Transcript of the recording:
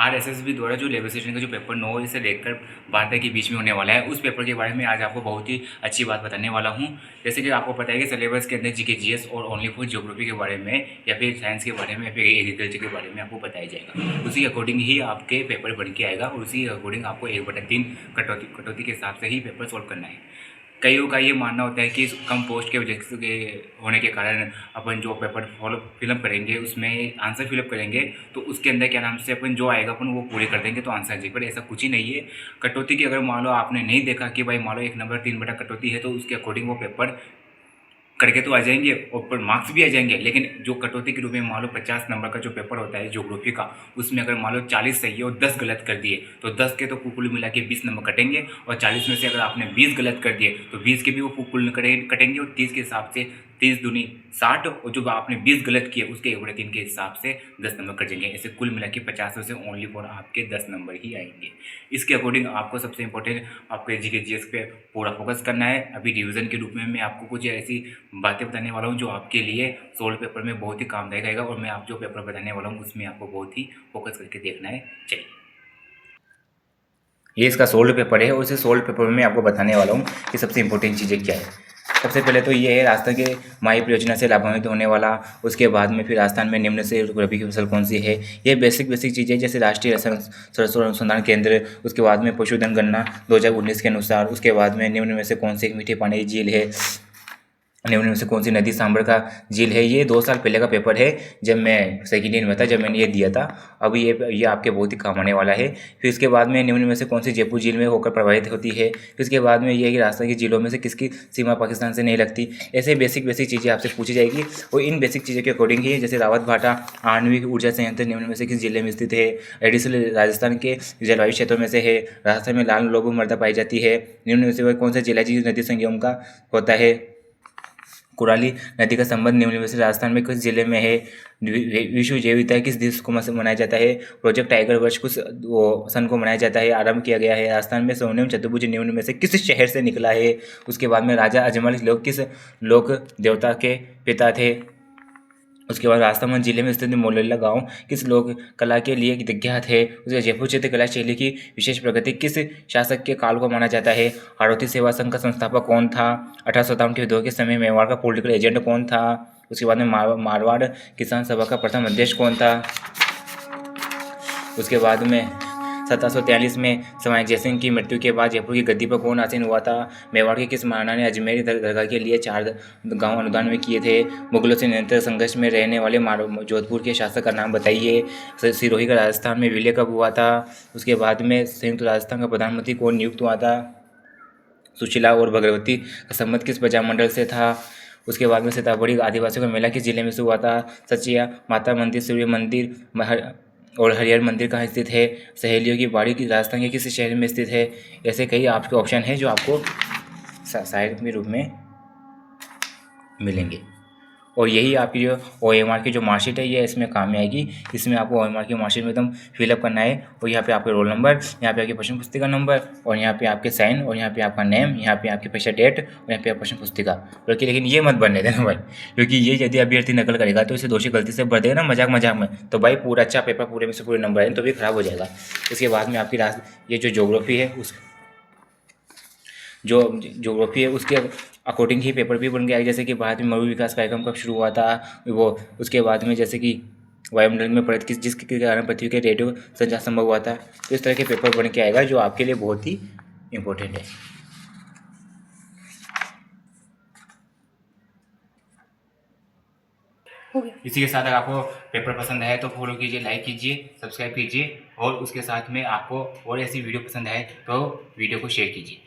RSSB द्वारा जो level session का जो पेपर 9 से लेकर 12 तक के बीच में होने वाला है, उस पेपर के बारे में आज आपको बहुत ही अच्छी बात बताने वाला हूं। जैसे कि आपको पता है कि सिलेबस के अंदर जीके जीएस और ओनली फॉर ज्योग्राफी के बारे में या फिर साइंस के बारे में या फिर एग्रीकल्चर के बारे में आपको बताया जाएगा। उसी अकॉर्डिंग ही आपके पेपर बन के आएगा और उसी अकॉर्डिंग आपको 1/3 कटौती के हिसाब से ही पेपर सॉल्व करना है। कईयों का ये मानना होता है कि कम पोस्ट के वजह से होने के कारण अपन जो पेपर फिलअप करेंगे उसमें आंसर फिलअप करेंगे तो उसके अंदर क्या नाम से अपन जो आएगा अपन वो पूरे कर देंगे तो आंसर आ जाएगा। पर ऐसा कुछ ही नहीं है। कटौती की अगर मान लो आपने नहीं देखा कि भाई मान लो 1 नंबर 3 बटा कटौती है तो उसके अकॉर्डिंग वो पेपर करके तो आ जाएंगे और पर मार्क्स भी आ जाएंगे। लेकिन जो कटौती के रूप में मान लो 50 नंबर का जो पेपर होता है ज्योग्राफी का, उसमें अगर मान लो 40 सही है और 10 गलत कर दिए तो 10 के तो कुल मिला के 20 नंबर कटेंगे और 40 में से अगर आपने 20 गलत कर दिए तो 20 के भी वो कुल कटेंगे और 30 के हिसाब से 30 दूनी 60 और जो आपने 20 गलत किए उसके 1/3 के हिसाब से 10 नंबर कट जाएंगे। ऐसे कुल मिला के 50 में से ओनली फॉर आपके 10 नंबर ही आएंगे। इसके अकॉर्डिंग आपको सबसे इंपॉर्टेंट आपके जीके जीएस पे पूरा फोकस करना है। अभी रिवीजन के रूप में मैं आपको कुछ ऐसी बातें बताने वाला हूँ जो आपके लिए सोल्व पेपर में बहुत ही कामदायक रहेगा और मैं आप जो पेपर बताने वाला हूँ उसमें आपको बहुत ही फोकस करके देखना है। चलिए, ये इसका सोल्व पेपर है और इसे सोल्व पेपर में मैं आपको बताने वाला हूँ कि सबसे इंपॉर्टेंट चीज़ें क्या है। सबसे पहले तो ये है राजस्थान के माई परियोजना से लाभान्वित होने वाला। उसके बाद में फिर राजस्थान में निम्न से रबी की फसल कौन सी है, ये बेसिक चीज़ें जैसे राष्ट्रीय सरसों अनुसंधान केंद्र। उसके बाद में पशुधन गणना 2019 के अनुसार। उसके बाद में निम्न में से कौन सी एक मीठे पानी की झील है, निम्न में से कौन सी नदी सांभर का झील है। ये 2 साल पहले का पेपर है जब मैं सेकेंड ईयर में था, जब मैंने ये दिया था। अभी ये आपके बहुत ही काम आने वाला है। फिर इसके बाद में निम्न में से कौन सी जयपुर झील में होकर प्रभावित होती है। फिर इसके बाद में ये है कि राजस्थान की झीलों में से किसकी सीमा पाकिस्तान से नहीं लगती। ऐसे बेसिक चीज़ें आपसे पूछी जाएगी और इन बेसिक चीज़ों के अकॉर्डिंग ही जैसे रावत भाटा आणविक ऊर्जा संयंत्र निम्न में से किस जिले में स्थित है। एडिशनल राजस्थान के जलवायु क्षेत्रों में से है। राजस्थान में लाल लोबो मृदा पाई जाती है। निम्न में से वह कौन सा जिला जिस नदी संगम का होता है। कुराली नदी का संबंध निम्न में से राजस्थान में किस जिले में है। विश्व जैव विविधता किस दिवस को मनाया जाता है। प्रोजेक्ट टाइगर वर्ष कुछ सन को मनाया जाता है, आरंभ किया गया है। राजस्थान में सोनम चतुर्भुज निम्न में से किस शहर से निकला है। उसके बाद में राजा अजमल लोग किस लोक देवता के पिता थे। उसके बाद राजस्थान जिले में स्थित मोलेला गांव किस लोक कला के लिए विख्यात है। उसके जयपुर क्षेत्र कला शैली की विशेष प्रगति किस शासक के काल को माना जाता है। हाड़ौती सेवा संघ का संस्थापक कौन था। 1857 के विद्रोह के समय मेवाड़ का पॉलिटिकल एजेंट कौन था। उसके बाद में मारवाड़ किसान सभा का प्रथम अध्यक्ष कौन था। उसके बाद में 1743 में सवाई जयसिंह की मृत्यु के बाद जयपुर की गद्दी पर कौन आसीन हुआ था। मेवाड़ के किस महाराणा ने अजमेरी दरगाह के लिए 4 गांव अनुदान में किए थे। मुगलों से निरंतर संघर्ष में रहने वाले जोधपुर के शासक का नाम बताइए। सिरोही का राजस्थान में विलय कब हुआ था। उसके बाद में संयुक्त राजस्थान का प्रधानमंत्री कौन नियुक्त हुआ था। सुशीला और भगवती का संबंध किस प्रजामंडल से था। उसके बाद में सीतापुरी आदिवासियों का मेला किस जिले में से हुआ था। सचिया माता मंदिर, सूर्य मंदिर और हरिहर मंदिर कहाँ स्थित है। सहेलियों की बाड़ी की राजस्थान के किस शहर में स्थित है। ऐसे कई आपके ऑप्शन हैं जो आपको साइड में रूप में मिलेंगे और यही आपकी जो OMR की जो मार्कशीट है ये इसमें काम में आएगी। इसमें आपको OMR की मार्कशीट में एकदम फिलअप करना है और यहाँ पे आपके रोल नंबर, यहाँ पे आपकी प्रश्न पुस्तिका नंबर और यहाँ पे आपके साइन और यहाँ पे आपका नेम, यहाँ पे आपकी परीक्षा डेट और यहाँ पे आप प्रश्न पुस्तिका। बल्कि लेकिन ये मत भरने देना भाई, क्योंकि ये यदि अभ्यर्थी नकल करेगा तो इसे दोषी गलती से भर देगा ना मजाक में, तो भाई पूरा अच्छा पेपर पूरे में से पूरे नंबर आए तो भी खराब हो जाएगा। इसके बाद में आपकी ये जो ज्योग्राफी है उसके अकॉर्डिंग ही पेपर भी बन गया है। जैसे कि भारत में मरु विकास कार्यक्रम कब शुरू हुआ था वो। उसके बाद में जैसे कि वायुमंडल में पड़े जिसके कारण पृथ्वी के रेडियो संचार संभव हुआ था। तो इस तरह के पेपर बन के आएगा जो आपके लिए बहुत ही इम्पोर्टेंट है। इसी के साथ अगर आपको पेपर पसंद है तो फॉलो कीजिए, लाइक कीजिए, सब्सक्राइब कीजिए और उसके साथ में आपको और ऐसी वीडियो पसंद है तो वीडियो को शेयर कीजिए।